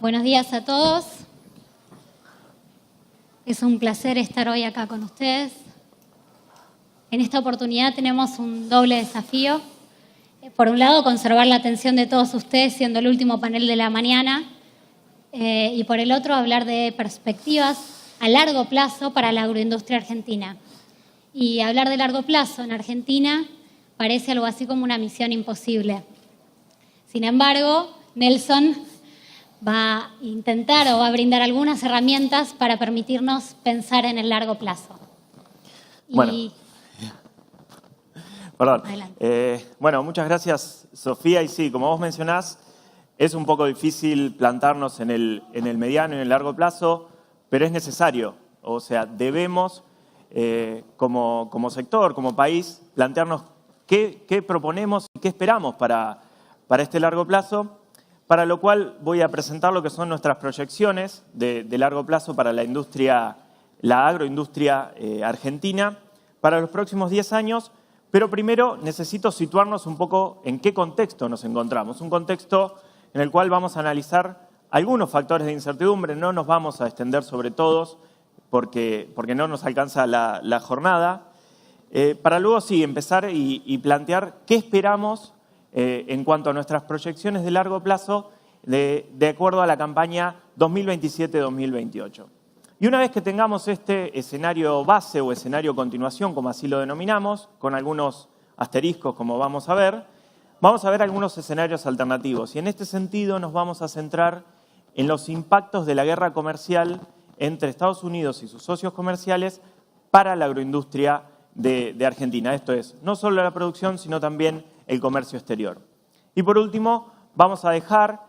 Buenos días a todos. Es un placer estar hoy acá con ustedes. En esta oportunidad tenemos un doble desafío. Por un lado, conservar la atención de todos ustedes siendo el último panel de la mañana. Y por el otro, hablar de perspectivas a largo plazo para la agroindustria argentina. Y hablar de largo plazo en Argentina parece algo así como una misión imposible. Sin embargo, Nelson va a intentar o va a brindar algunas herramientas para permitirnos pensar en el largo plazo. Bueno, perdón. Bueno, muchas gracias, Sofía. Y sí, como vos mencionás, es un poco difícil plantarnos en el mediano y en el largo plazo, pero es necesario. O sea, debemos, como sector, como país, plantearnos qué proponemos y qué esperamos para este largo plazo, para lo cual voy a presentar lo que son nuestras proyecciones de largo plazo para la agroindustria argentina para los próximos 10 años, pero primero necesito situarnos un poco en qué contexto nos encontramos. Un contexto en el cual vamos a analizar algunos factores de incertidumbre, no nos vamos a extender sobre todos porque no nos alcanza la jornada, para luego sí empezar y plantear qué esperamos en cuanto a nuestras proyecciones de largo plazo de acuerdo a la campaña 2027-2028. Y una vez que tengamos este escenario base o escenario continuación, como así lo denominamos, con algunos asteriscos como vamos a ver algunos escenarios alternativos. Y en este sentido nos vamos a centrar en los impactos de la guerra comercial entre Estados Unidos y sus socios comerciales para la agroindustria de Argentina. Esto es, no solo la producción, sino también el comercio exterior. Y por último, vamos a dejar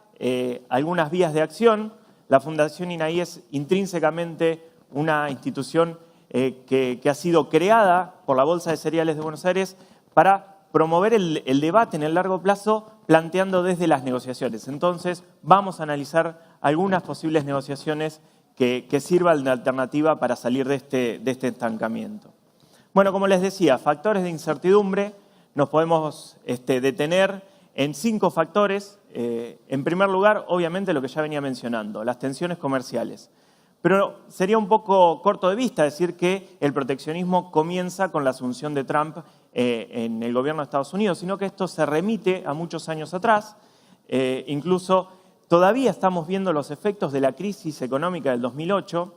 algunas vías de acción. La Fundación INAI es intrínsecamente una institución que ha sido creada por la Bolsa de Cereales de Buenos Aires para promover el debate en el largo plazo, planteando desde las negociaciones. Entonces, vamos a analizar algunas posibles negociaciones que sirvan de alternativa para salir de este estancamiento. Bueno, como les decía, factores de incertidumbre. Nos podemos detener en 5 factores. En primer lugar, obviamente, lo que ya venía mencionando, las tensiones comerciales. Pero sería un poco corto de vista decir que el proteccionismo comienza con la asunción de Trump en el gobierno de Estados Unidos, sino que esto se remite a muchos años atrás. Incluso todavía estamos viendo los efectos de la crisis económica del 2008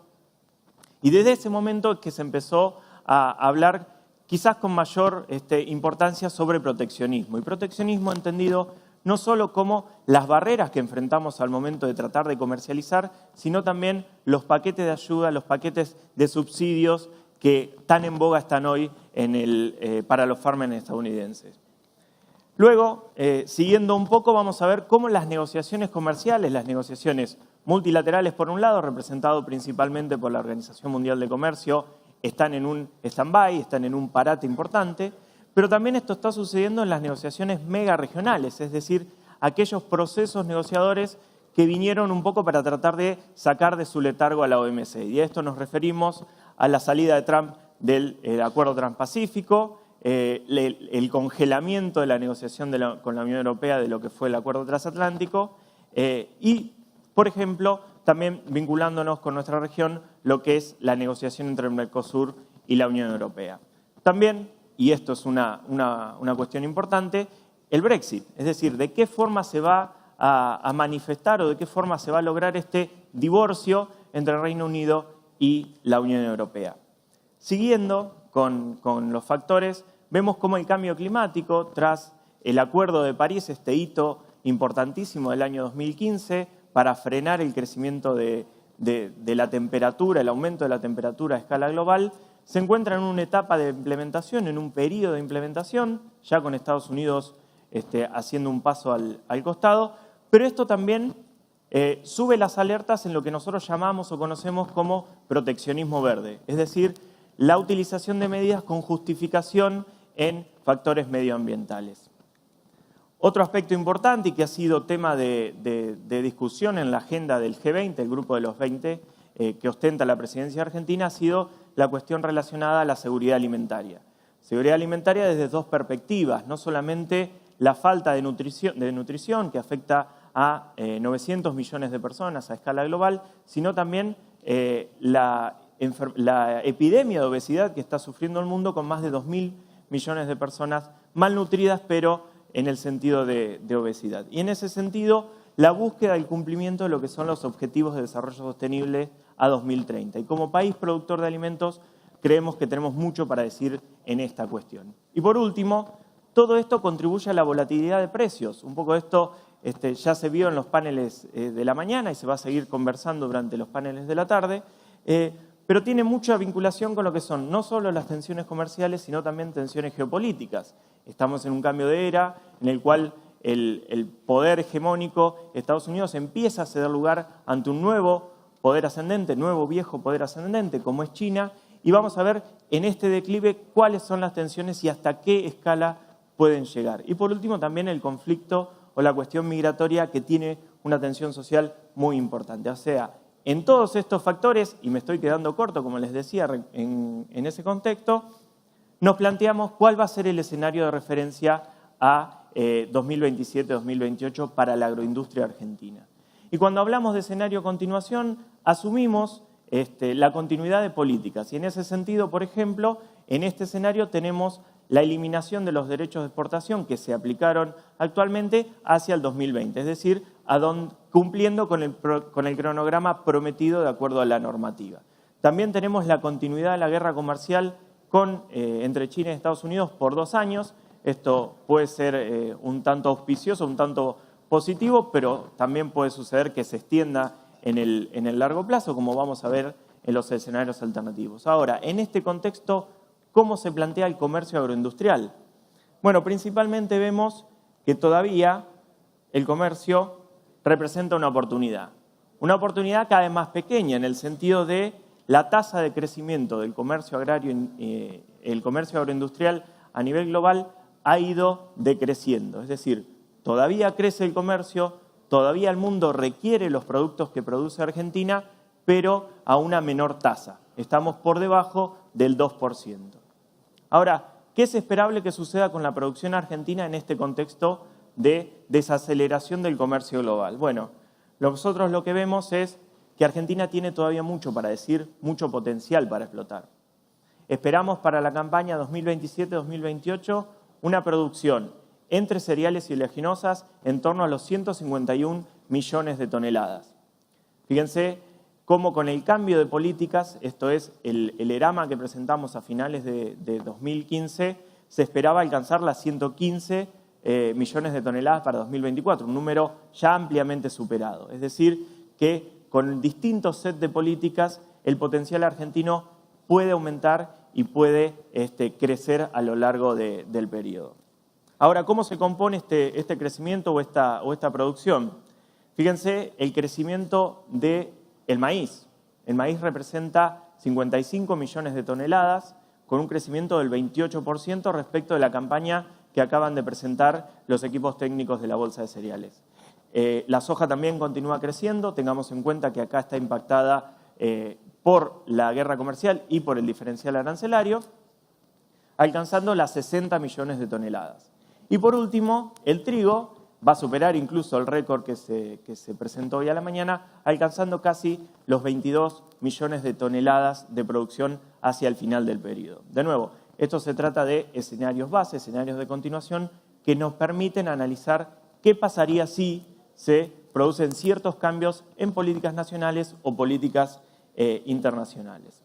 y desde ese momento es que se empezó a hablar quizás con mayor importancia sobre proteccionismo. Y proteccionismo entendido no solo como las barreras que enfrentamos al momento de tratar de comercializar, sino también los paquetes de ayuda, los paquetes de subsidios que tan en boga están hoy para los farmers estadounidenses. Luego, siguiendo un poco, vamos a ver cómo las negociaciones comerciales, las negociaciones multilaterales por un lado, representado principalmente por la Organización Mundial de Comercio, están en un stand-by, están en un parate importante, pero también esto está sucediendo en las negociaciones mega regionales, es decir, aquellos procesos negociadores que vinieron un poco para tratar de sacar de su letargo a la OMC. Y a esto nos referimos a la salida de Trump del Acuerdo Transpacífico, el congelamiento de la negociación con la Unión Europea de lo que fue el Acuerdo Transatlántico y, por ejemplo, también vinculándonos con nuestra región, lo que es la negociación entre el Mercosur y la Unión Europea. También, y esto es una cuestión importante, el Brexit, es decir, de qué forma se va a manifestar o de qué forma se va a lograr este divorcio entre el Reino Unido y la Unión Europea. Siguiendo con los factores, vemos cómo el cambio climático, tras el Acuerdo de París, este hito importantísimo del año 2015, para frenar el crecimiento de la temperatura, el aumento de la temperatura a escala global, se encuentra en una etapa de implementación, en un periodo de implementación, ya con Estados Unidos haciendo un paso al costado, pero esto también sube las alertas en lo que nosotros llamamos o conocemos como proteccionismo verde, es decir, la utilización de medidas con justificación en factores medioambientales. Otro aspecto importante y que ha sido tema de discusión en la agenda del G20, el grupo de los 20 que ostenta la presidencia argentina, ha sido la cuestión relacionada a la seguridad alimentaria. Seguridad alimentaria desde 2 perspectivas, no solamente la falta de nutrición que afecta a 900 millones de personas a escala global, sino también la epidemia de obesidad que está sufriendo el mundo con más de 2.000 millones de personas malnutridas, pero en el sentido de obesidad. Y en ese sentido, la búsqueda del cumplimiento de lo que son los Objetivos de Desarrollo Sostenible a 2030. Y como país productor de alimentos, creemos que tenemos mucho para decir en esta cuestión. Y por último, todo esto contribuye a la volatilidad de precios. Un poco esto ya se vio en los paneles de la mañana y se va a seguir conversando durante los paneles de la tarde, pero tiene mucha vinculación con lo que son no solo las tensiones comerciales, sino también tensiones geopolíticas. Estamos en un cambio de era en el cual el poder hegemónico de Estados Unidos empieza a ceder lugar ante un nuevo poder ascendente, nuevo viejo poder ascendente, como es China, y vamos a ver en este declive cuáles son las tensiones y hasta qué escala pueden llegar. Y por último también el conflicto o la cuestión migratoria, que tiene una tensión social muy importante. O sea, en todos estos factores, y me estoy quedando corto, como les decía, en ese contexto, nos planteamos cuál va a ser el escenario de referencia a 2027-2028 para la agroindustria argentina. Y cuando hablamos de escenario a continuación, asumimos la continuidad de políticas. Y en ese sentido, por ejemplo, en este escenario tenemos la eliminación de los derechos de exportación que se aplicaron actualmente hacia el 2020, es decir, cumpliendo con el cronograma prometido de acuerdo a la normativa. También tenemos la continuidad de la guerra comercial entre China y Estados Unidos por 2 años. Esto puede ser un tanto auspicioso, un tanto positivo, pero también puede suceder que se extienda en el largo plazo, como vamos a ver en los escenarios alternativos. Ahora, en este contexto, ¿cómo se plantea el comercio agroindustrial? Bueno, principalmente vemos que todavía el comercio representa una oportunidad cada vez más pequeña en el sentido de la tasa de crecimiento del comercio agrario, el comercio agroindustrial a nivel global ha ido decreciendo, es decir, todavía crece el comercio, todavía el mundo requiere los productos que produce Argentina, pero a una menor tasa. Estamos por debajo del 2%. Ahora, ¿qué es esperable que suceda con la producción argentina en este contexto de desaceleración del comercio global? Bueno, nosotros lo que vemos es que Argentina tiene todavía mucho para decir, mucho potencial para explotar. Esperamos para la campaña 2027-2028 una producción entre cereales y oleaginosas en torno a los 151 millones de toneladas. Fíjense cómo con el cambio de políticas, esto es el ERAMA que presentamos a finales de 2015, se esperaba alcanzar las 115 millones de toneladas para 2024, un número ya ampliamente superado. Es decir, que con distintos set de políticas el potencial argentino puede aumentar y puede crecer a lo largo del periodo. Ahora, ¿cómo se compone este crecimiento o esta producción? Fíjense el crecimiento del maíz. El maíz representa 55 millones de toneladas con un crecimiento del 28% respecto de la campaña que acaban de presentar los equipos técnicos de la Bolsa de Cereales. La soja también continúa creciendo, tengamos en cuenta que acá está impactada por la guerra comercial y por el diferencial arancelario, alcanzando las 60 millones de toneladas. Y por último, el trigo va a superar incluso el récord que se presentó hoy a la mañana, alcanzando casi los 22 millones de toneladas de producción hacia el final del periodo. De nuevo, esto se trata de escenarios base, escenarios de continuación, que nos permiten analizar qué pasaría si se producen ciertos cambios en políticas nacionales o políticas internacionales.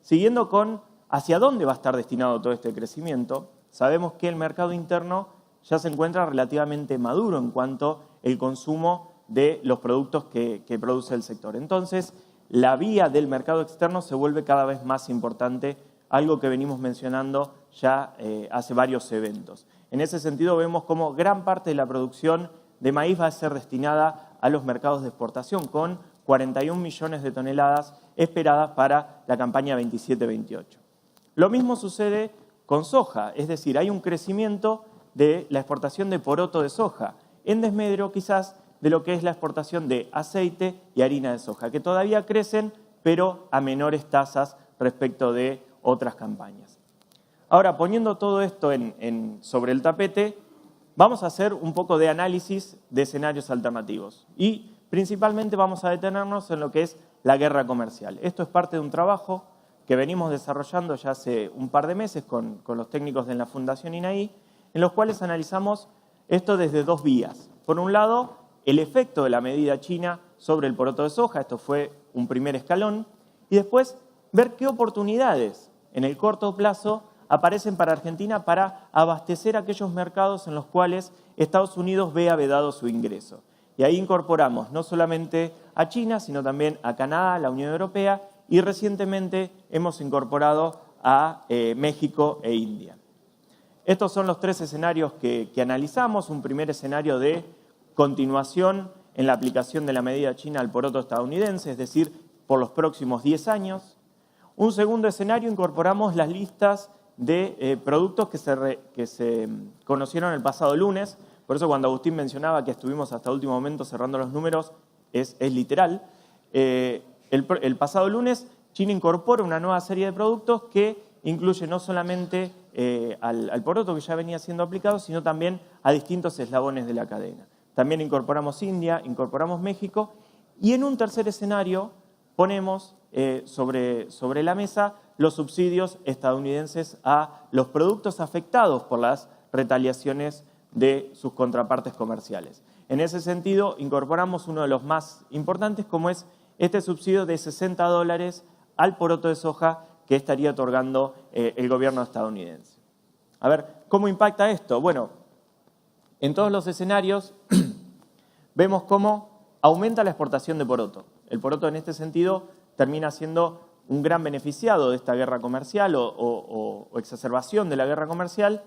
Siguiendo con hacia dónde va a estar destinado todo este crecimiento, sabemos que el mercado interno ya se encuentra relativamente maduro en cuanto al consumo de los productos que produce el sector. Entonces, la vía del mercado externo se vuelve cada vez más importante, algo que venimos mencionando ya hace varios eventos. En ese sentido, vemos cómo gran parte de la producción de maíz va a ser destinada a los mercados de exportación, con 41 millones de toneladas esperadas para la campaña 27-28. Lo mismo sucede con soja, es decir, hay un crecimiento de la exportación de poroto de soja, en desmedro quizás de lo que es la exportación de aceite y harina de soja, que todavía crecen, pero a menores tasas respecto de otras campañas. Ahora, poniendo todo esto sobre el tapete, vamos a hacer un poco de análisis de escenarios alternativos y principalmente vamos a detenernos en lo que es la guerra comercial. Esto es parte de un trabajo que venimos desarrollando ya hace un par de meses con los técnicos de la Fundación INAI, en los cuales analizamos esto desde dos vías. Por un lado, el efecto de la medida china sobre el poroto de soja, esto fue un primer escalón, y después ver qué oportunidades en el corto plazo aparecen para Argentina para abastecer aquellos mercados en los cuales Estados Unidos vea vedado su ingreso. Y ahí incorporamos no solamente a China, sino también a Canadá, la Unión Europea, y recientemente hemos incorporado a México e India. Estos son los tres escenarios que analizamos. Un primer escenario de continuación en la aplicación de la medida china al poroto estadounidense, es decir, por los próximos 10 años. Un segundo escenario, incorporamos las listas de productos que se conocieron el pasado lunes. Por eso cuando Agustín mencionaba que estuvimos hasta el último momento cerrando los números, es literal. El pasado lunes China incorpora una nueva serie de productos que incluye no solamente al poroto que ya venía siendo aplicado, sino también a distintos eslabones de la cadena. También incorporamos India, incorporamos México y en un tercer escenario ponemos sobre la mesa los subsidios estadounidenses a los productos afectados por las retaliaciones de sus contrapartes comerciales. En ese sentido, incorporamos uno de los más importantes, como es este subsidio de $60 al poroto de soja que estaría otorgando el gobierno estadounidense. A ver, ¿cómo impacta esto? Bueno, en todos los escenarios vemos cómo aumenta la exportación de poroto. El poroto en este sentido termina siendo un gran beneficiado de esta guerra comercial o exacerbación de la guerra comercial,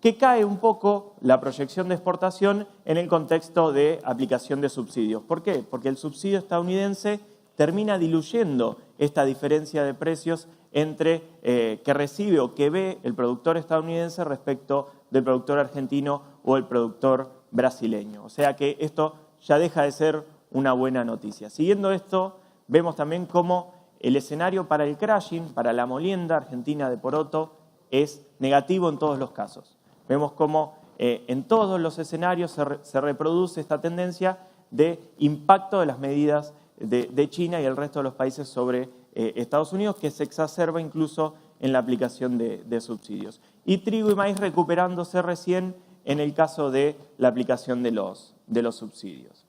que cae un poco la proyección de exportación en el contexto de aplicación de subsidios. ¿Por qué? Porque el subsidio estadounidense termina diluyendo esta diferencia de precios entre que recibe o que ve el productor estadounidense respecto del productor argentino o el productor brasileño. O sea que esto ya deja de ser una buena noticia. Siguiendo esto, vemos también cómo el escenario para el crushing, para la molienda argentina de poroto, es negativo en todos los casos. Vemos cómo en todos los escenarios se reproduce esta tendencia de impacto de las medidas de China y el resto de los países sobre Estados Unidos, que se exacerba incluso en la aplicación de subsidios. Y trigo y maíz recuperándose recién en el caso de la aplicación de los subsidios.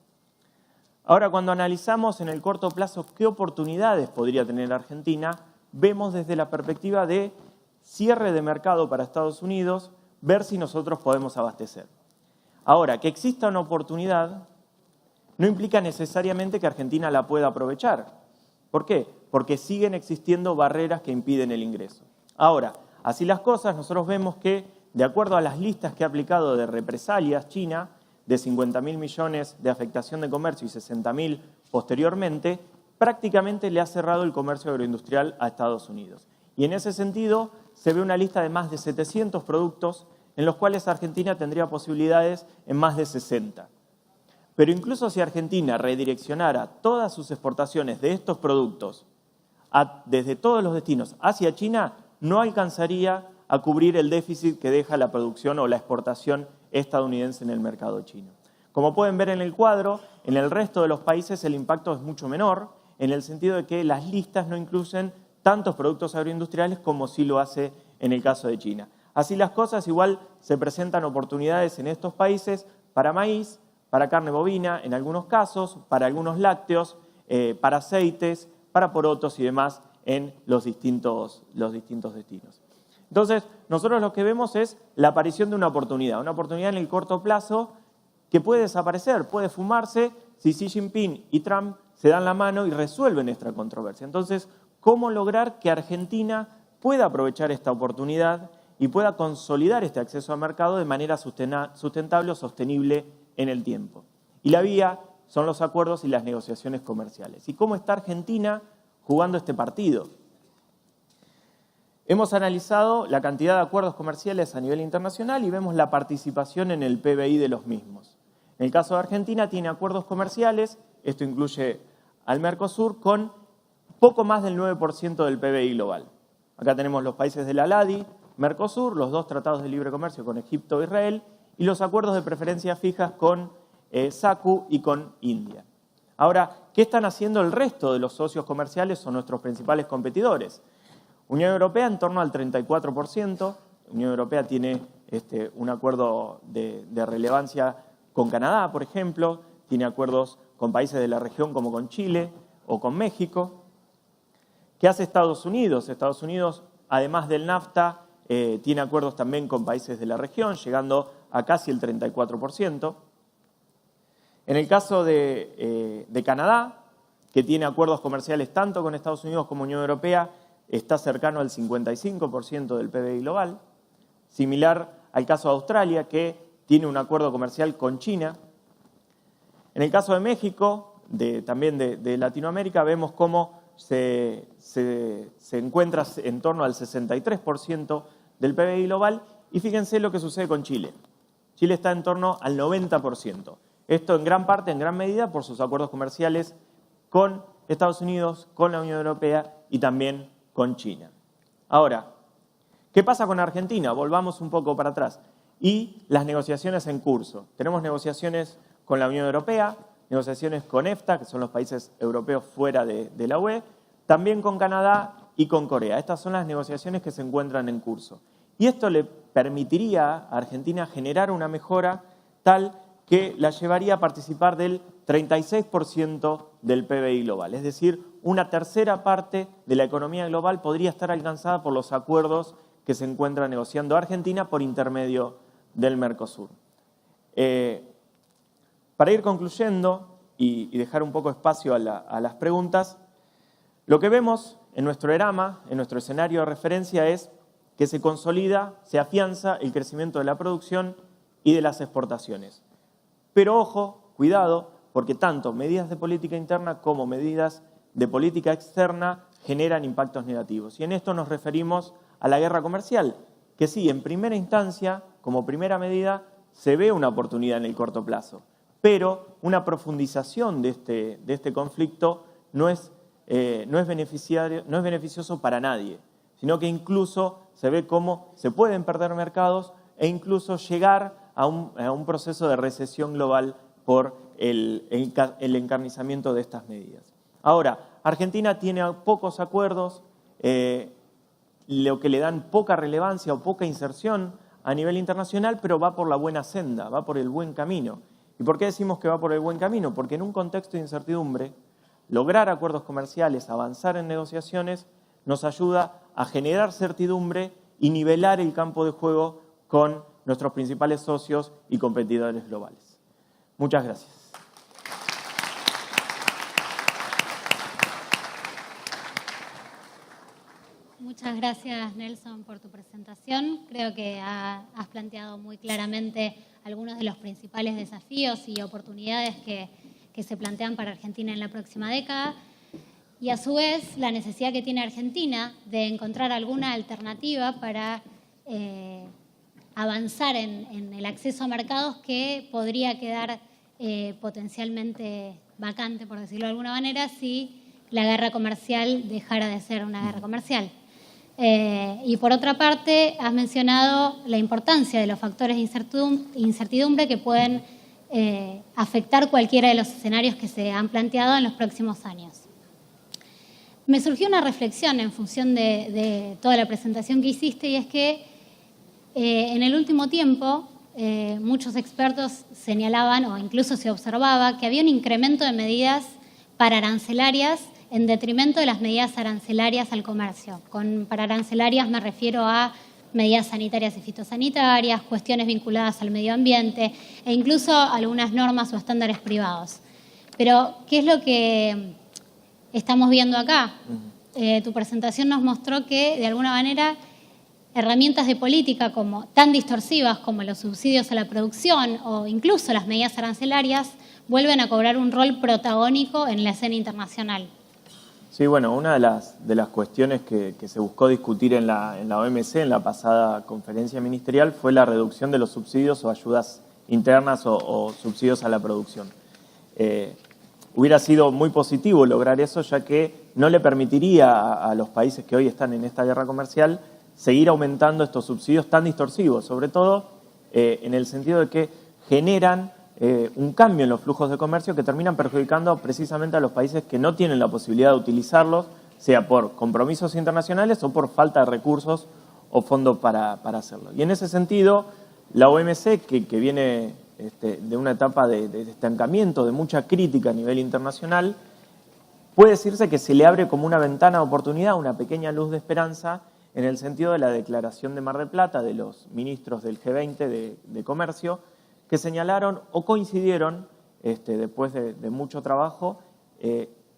Ahora, cuando analizamos en el corto plazo qué oportunidades podría tener Argentina, vemos desde la perspectiva de cierre de mercado para Estados Unidos, ver si nosotros podemos abastecer. Ahora, que exista una oportunidad no implica necesariamente que Argentina la pueda aprovechar. ¿Por qué? Porque siguen existiendo barreras que impiden el ingreso. Ahora, así las cosas, nosotros vemos que, de acuerdo a las listas que ha aplicado de represalias China, de 50.000 millones de afectación de comercio y 60.000 posteriormente, prácticamente le ha cerrado el comercio agroindustrial a Estados Unidos. Y en ese sentido se ve una lista de más de 700 productos en los cuales Argentina tendría posibilidades en más de 60. Pero incluso si Argentina redireccionara todas sus exportaciones de estos productos desde todos los destinos hacia China, no alcanzaría a cubrir el déficit que deja la producción o la exportación estadounidense en el mercado chino. Como pueden ver en el cuadro, en el resto de los países el impacto es mucho menor, en el sentido de que las listas no incluyen tantos productos agroindustriales como sí lo hace en el caso de China. Así las cosas, igual se presentan oportunidades en estos países para maíz, para carne bovina en algunos casos, para algunos lácteos, para aceites, para porotos y demás en los distintos destinos. Entonces, nosotros lo que vemos es la aparición de una oportunidad en el corto plazo que puede desaparecer, puede fumarse si Xi Jinping y Trump se dan la mano y resuelven esta controversia. Entonces, ¿cómo lograr que Argentina pueda aprovechar esta oportunidad y pueda consolidar este acceso al mercado de manera sustentable o sostenible en el tiempo? Y la vía son los acuerdos y las negociaciones comerciales. ¿Y cómo está Argentina jugando este partido? Hemos analizado la cantidad de acuerdos comerciales a nivel internacional y vemos la participación en el PBI de los mismos. En el caso de Argentina tiene acuerdos comerciales, esto incluye al Mercosur, con poco más del 9% del PBI global. Acá tenemos los países de la LADI, Mercosur, los dos tratados de libre comercio con Egipto e Israel, y los acuerdos de preferencias fijas con SACU y con India. Ahora, ¿qué están haciendo el resto de los socios comerciales o nuestros principales competidores? Unión Europea en torno al 34%. Unión Europea tiene un acuerdo de relevancia con Canadá, por ejemplo, tiene acuerdos con países de la región como con Chile o con México. ¿Qué hace Estados Unidos? Estados Unidos, además del NAFTA, tiene acuerdos también con países de la región, llegando a casi el 34%. En el caso de Canadá, que tiene acuerdos comerciales tanto con Estados Unidos como Unión Europea, está cercano al 55% del PBI global. Similar al caso de Australia, que tiene un acuerdo comercial con China. En el caso de México, también de Latinoamérica, vemos cómo se encuentra en torno al 63% del PBI global. Y fíjense lo que sucede con Chile. Chile está en torno al 90%. Esto en gran parte, en gran medida, por sus acuerdos comerciales con Estados Unidos, con la Unión Europea y también con China. Ahora, ¿qué pasa con Argentina? Volvamos un poco para atrás. Y las negociaciones en curso. Tenemos negociaciones con la Unión Europea, negociaciones con EFTA, que son los países europeos fuera de la UE, también con Canadá y con Corea. Estas son las negociaciones que se encuentran en curso. Y esto le permitiría a Argentina generar una mejora tal que la llevaría a participar del 36% del PBI global. Es decir, una tercera parte de la economía global podría estar alcanzada por los acuerdos que se encuentra negociando Argentina por intermedio del Mercosur. Para ir concluyendo y dejar un poco espacio a las preguntas, lo que vemos en nuestro ERAMA, en nuestro escenario de referencia, es que se consolida, se afianza el crecimiento de la producción y de las exportaciones. Pero ojo, cuidado, porque tanto medidas de política interna como medidas de política externa generan impactos negativos. Y en esto nos referimos a la guerra comercial, que sí, en primera instancia, como primera medida, se ve una oportunidad en el corto plazo, pero una profundización de este conflicto no es beneficioso para nadie, sino que incluso se ve cómo se pueden perder mercados e incluso llegar a un proceso de recesión global por el encarnizamiento de estas medidas. Ahora, Argentina tiene pocos acuerdos, lo que le dan poca relevancia o poca inserción a nivel internacional, pero va por la buena senda, va por el buen camino. ¿Y por qué decimos que va por el buen camino? Porque en un contexto de incertidumbre, lograr acuerdos comerciales, avanzar en negociaciones, nos ayuda a generar certidumbre y nivelar el campo de juego con nuestros principales socios y competidores globales. Muchas gracias. Muchas gracias, Nelson, por tu presentación. Creo que has planteado muy claramente algunos de los principales desafíos y oportunidades que se plantean para Argentina en la próxima década y, a su vez, la necesidad que tiene Argentina de encontrar alguna alternativa para avanzar en el acceso a mercados que podría quedar potencialmente vacante, por decirlo de alguna manera, si la guerra comercial dejara de ser una guerra comercial. Y por otra parte, has mencionado la importancia de los factores de incertidumbre que pueden afectar cualquiera de los escenarios que se han planteado en los próximos años. Me surgió una reflexión en función de toda la presentación que hiciste, y es que en el último tiempo muchos expertos señalaban, o incluso se observaba, que había un incremento de medidas pararancelarias en detrimento de las medidas arancelarias al comercio. Con pararancelarias me refiero a medidas sanitarias y fitosanitarias, cuestiones vinculadas al medio ambiente e incluso algunas normas o estándares privados. Pero, ¿qué es lo que estamos viendo acá? Tu presentación nos mostró que, de alguna manera, herramientas de política tan distorsivas como los subsidios a la producción o incluso las medidas arancelarias vuelven a cobrar un rol protagónico en la escena internacional. Sí, bueno, una de las cuestiones que se buscó discutir en la OMC, en la pasada conferencia ministerial, fue la reducción de los subsidios o ayudas internas o subsidios a la producción. Hubiera sido muy positivo lograr eso, ya que no le permitiría a los países que hoy están en esta guerra comercial seguir aumentando estos subsidios tan distorsivos, sobre todo en el sentido de que generan un cambio en los flujos de comercio que terminan perjudicando precisamente a los países que no tienen la posibilidad de utilizarlos, sea por compromisos internacionales o por falta de recursos o fondos para hacerlo. Y en ese sentido, la OMC, que viene de una etapa de estancamiento, de mucha crítica a nivel internacional, puede decirse que se le abre como una ventana de oportunidad, una pequeña luz de esperanza, en el sentido de la declaración de Mar del Plata de los ministros del G20 de Comercio, que señalaron o coincidieron, después de mucho trabajo,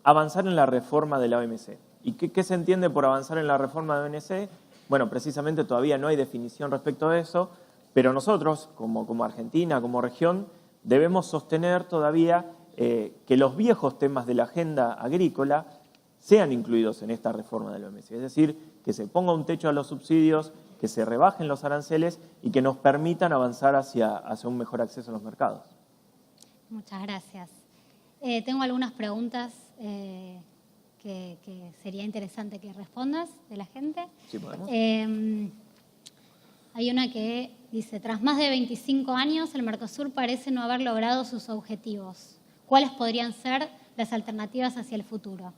avanzar en la reforma de la OMC. ¿Y qué se entiende por avanzar en la reforma de la OMC? Bueno, precisamente todavía no hay definición respecto de eso, pero nosotros, como Argentina, como región, debemos sostener todavía que los viejos temas de la agenda agrícola sean incluidos en esta reforma de la OMC. Es decir, que se ponga un techo a los subsidios, que se rebajen los aranceles y que nos permitan avanzar hacia un mejor acceso a los mercados. Muchas gracias. Tengo algunas preguntas que sería interesante que respondas de la gente. Sí, podemos. Hay una que dice, tras más de 25 años, el Mercosur parece no haber logrado sus objetivos. ¿Cuáles podrían ser las alternativas hacia el futuro?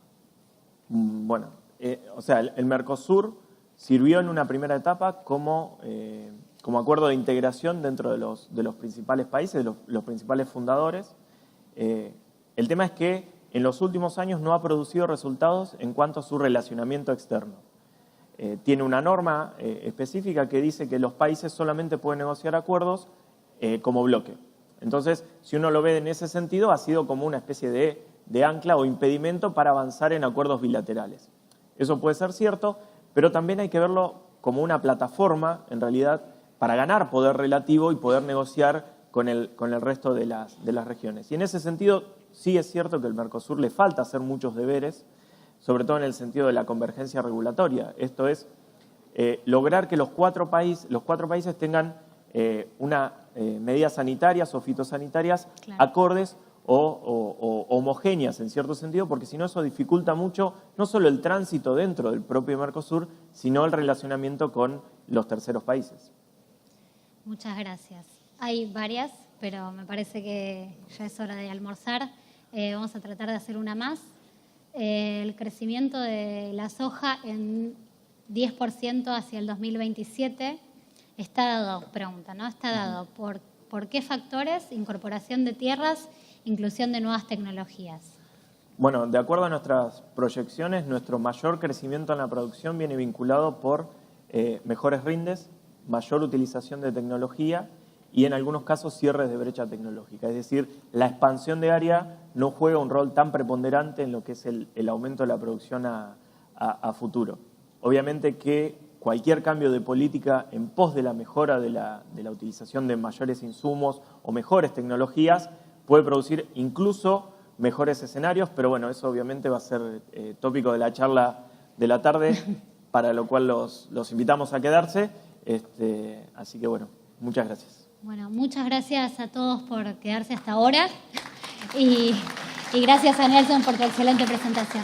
Bueno, el Mercosur sirvió en una primera etapa como acuerdo de integración dentro de los principales países, de los principales fundadores. El tema es que en los últimos años no ha producido resultados en cuanto a su relacionamiento externo. Tiene una norma específica que dice que los países solamente pueden negociar acuerdos como bloque. Entonces, si uno lo ve en ese sentido, ha sido como una especie de ancla o impedimento para avanzar en acuerdos bilaterales. Eso puede ser cierto, pero también hay que verlo como una plataforma, en realidad, para ganar poder relativo y poder negociar con el resto de las regiones. Y en ese sentido, sí es cierto que al Mercosur le falta hacer muchos deberes, sobre todo en el sentido de la convergencia regulatoria. Esto es, lograr que los cuatro países tengan medidas sanitarias o fitosanitarias acordes o homogéneas en cierto sentido, porque si no eso dificulta mucho no solo el tránsito dentro del propio Mercosur, sino el relacionamiento con los terceros países. Muchas gracias. Hay varias, pero me parece que ya es hora de almorzar. Vamos a tratar de hacer una más. El crecimiento de la soja en 10% hacia el 2027 está dado, pregunta, ¿no? Está dado por qué factores, incorporación de tierras, inclusión de nuevas tecnologías. Bueno, de acuerdo a nuestras proyecciones, nuestro mayor crecimiento en la producción viene vinculado por mejores rindes, mayor utilización de tecnología y en algunos casos cierres de brecha tecnológica. Es decir, la expansión de área no juega un rol tan preponderante en lo que es el aumento de la producción a futuro. Obviamente que cualquier cambio de política en pos de la mejora de la utilización de mayores insumos o mejores tecnologías puede producir incluso mejores escenarios, pero bueno, eso obviamente va a ser tópico de la charla de la tarde, para lo cual los invitamos a quedarse. Así que bueno, muchas gracias. Bueno, muchas gracias a todos por quedarse hasta ahora y gracias a Nelson por tu excelente presentación.